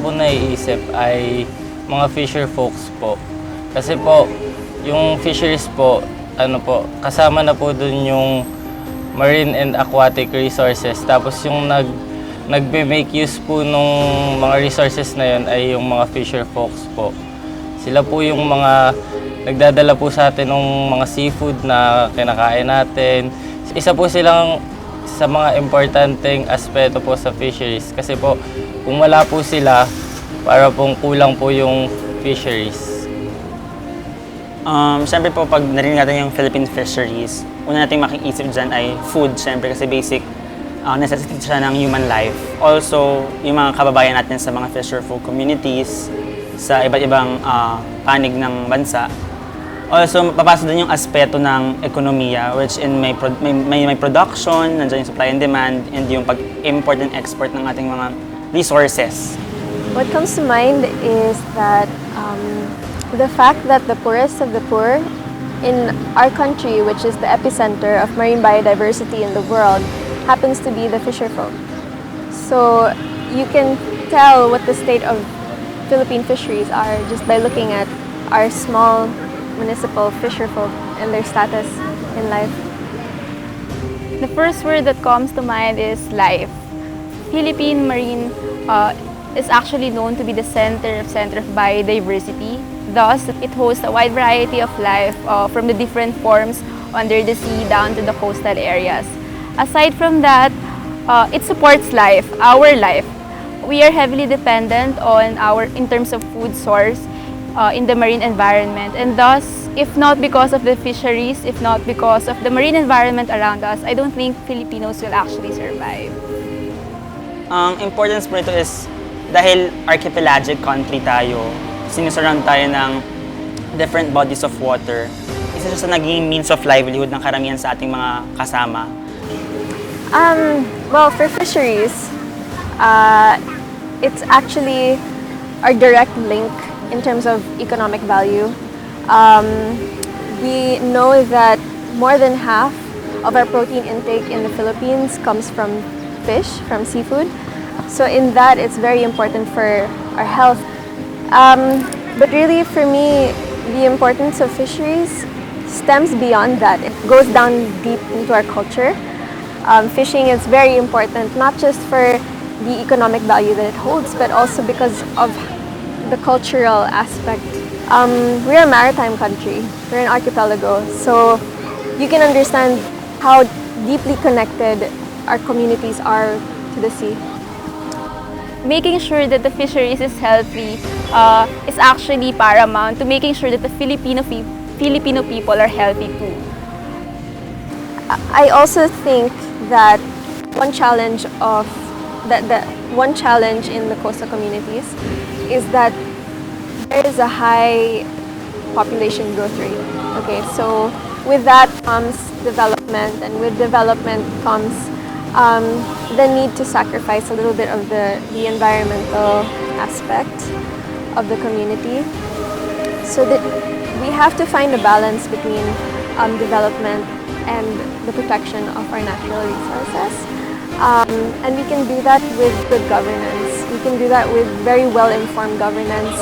po naiisip ay mga fisher folks po. Kasi po, yung fisheries po, kasama na po dun yung marine and aquatic resources. Tapos yung nagbe-make use po nung mga resources na yun ay yung mga fisher folks po. Sila po yung mga nagdadala po sa atin ng mga seafood na kinakain natin. Isa po silang sa mga importanteng aspeto po sa fisheries. Kasi po, kung wala po sila, para pong kulang po yung fisheries. Siyempre po, pag narinig natin yung Philippine Fisheries, una natin makiisip dyan ay food, siyempre, kasi basic necessity siya ng human life. Also, yung mga kababayan natin sa mga fisher folk communities, sa iba't ibang panig ng bansa. Also, papasok din yung aspeto ng ekonomiya, which in may production, nandiyan yung supply and demand, and yung pag-import and export ng ating mga resources. What comes to mind is that the fact that the poorest of the poor in our country, which is the epicenter of marine biodiversity in the world, happens to be the fisherfolk. So you can tell what the state of Philippine fisheries are just by looking at our small municipal fisherfolk and their status in life. The first word that comes to mind is life. Philippine marine is actually known to be the center of biodiversity. Thus, it hosts a wide variety of life from the different forms under the sea down to the coastal areas. Aside from that, it supports life, our life. We are heavily dependent on in terms of food source in the marine environment, and thus, if not because of the fisheries, if not because of the marine environment around us, I don't think Filipinos will actually survive. Ang importance po nito is dahil archipelagic country tayo, sinusurround tayo ng different bodies of water. Isa siya sa naging means of livelihood ng karamihan sa ating mga kasama. Well, for fisheries, it's actually our direct link in terms of economic value. We know that more than half of our protein intake in the Philippines comes from fish, from seafood. So in that, it's very important for our health. But really, for me, the importance of fisheries stems beyond that. It goes down deep into our culture. Fishing is very important, not just for the economic value that it holds, but also because of the cultural aspect. We're a maritime country. We're an archipelago. So you can understand how deeply connected our communities are to the sea. Making sure that the fisheries is healthy is actually paramount to making sure that the Filipino people are healthy too. I also think that one challenge in the coastal communities is that there is a high population growth rate. Okay, so with that comes development, and with development comes the need to sacrifice a little bit of the environmental aspect of the community. So that we have to find a balance between development and the protection of our natural resources. And we can do that with good governance. We can do that with very well-informed governance.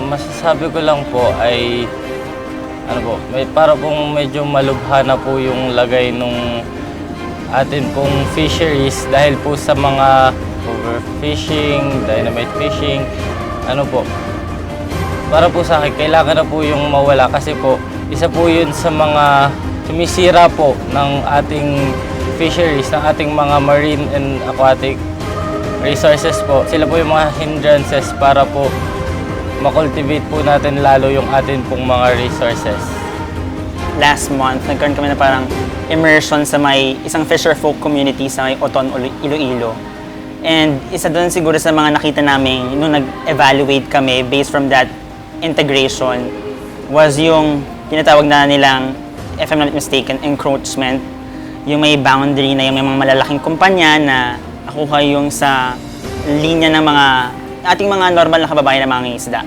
Masasabi ko lang po ay para pong medyo malubha na po yung lagay nung atin pong fisheries dahil po sa mga overfishing, dynamite fishing, para po sa akin, kailangan na po yung mawala kasi po, isa po yun sa mga sumisira po ng ating fisheries, ng ating mga marine and aquatic resources po. Sila po yung mga hindrances para po makultivate po natin lalo yung atin pong mga resources. Last month, nagkaroon kami na parang immersion sa may isang fisher folk community sa may Oton, Iloilo. And isa doon siguro sa mga nakita namin nung nag-evaluate kami based from that integration was yung tinatawag na nilang, if I'm not mistaken, encroachment. Yung may boundary na yung may mga malalaking kumpanya na nakuha yung sa linya ng mga ating mga normal na kababayan na mga isda.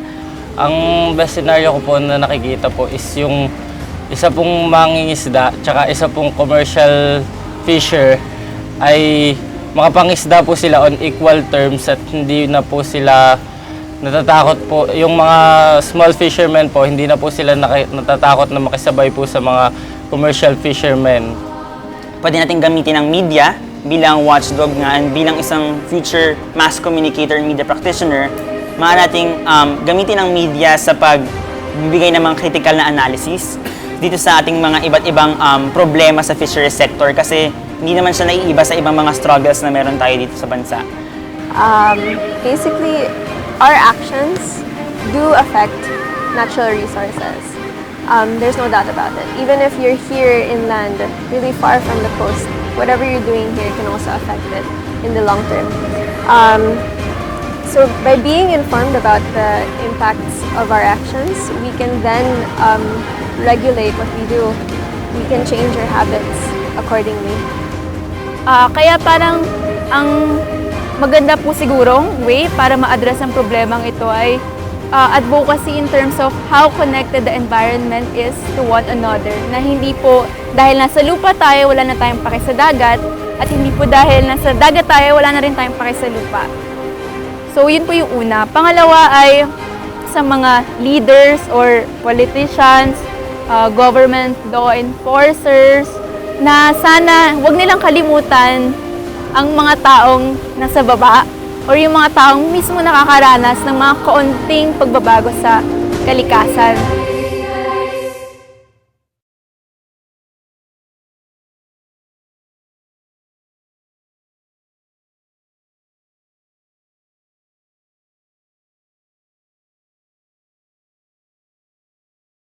Ang best scenario ko po na nakikita po is yung isa pong mangingisda tsaka isa pong commercial fisher ay makapangisda po sila on equal terms at hindi na po sila natatakot po. Yung mga small fishermen po, hindi na po sila natatakot na makisabay po sa mga commercial fishermen. Pwede natin gamitin ang media bilang watchdog nga and bilang isang future mass communicator and media practitioner. Maaari nating gamitin ang media sa pagbibigay ng mga critical na analysis dito sa ating mga iba't ibang problema sa fisheries sector kasi hindi naman siya naiiba sa ibang mga struggles na meron tayo dito sa bansa. Basically, our actions do affect natural resources. There's no doubt about it. Even if you're here inland, really far from the coast, whatever you're doing here can also affect it in the long term. So by being informed about the impacts of our actions, we can then regulate what we do. We can change our habits accordingly. Kaya parang ang maganda po sigurong way para ma-address ang problemang ito ay advocacy in terms of how connected the environment is to one another. Na hindi po dahil nasa lupa tayo, wala na tayong pake sa dagat, at hindi po dahil nasa dagat tayo, wala na rin tayong pake sa lupa. So yun po yung una. Pangalawa ay sa mga leaders or politicians, government law enforcers, na sana wag nilang kalimutan ang mga taong nasa baba or yung mga taong mismo nakakaranas ng mga kaunting pagbabago sa kalikasan.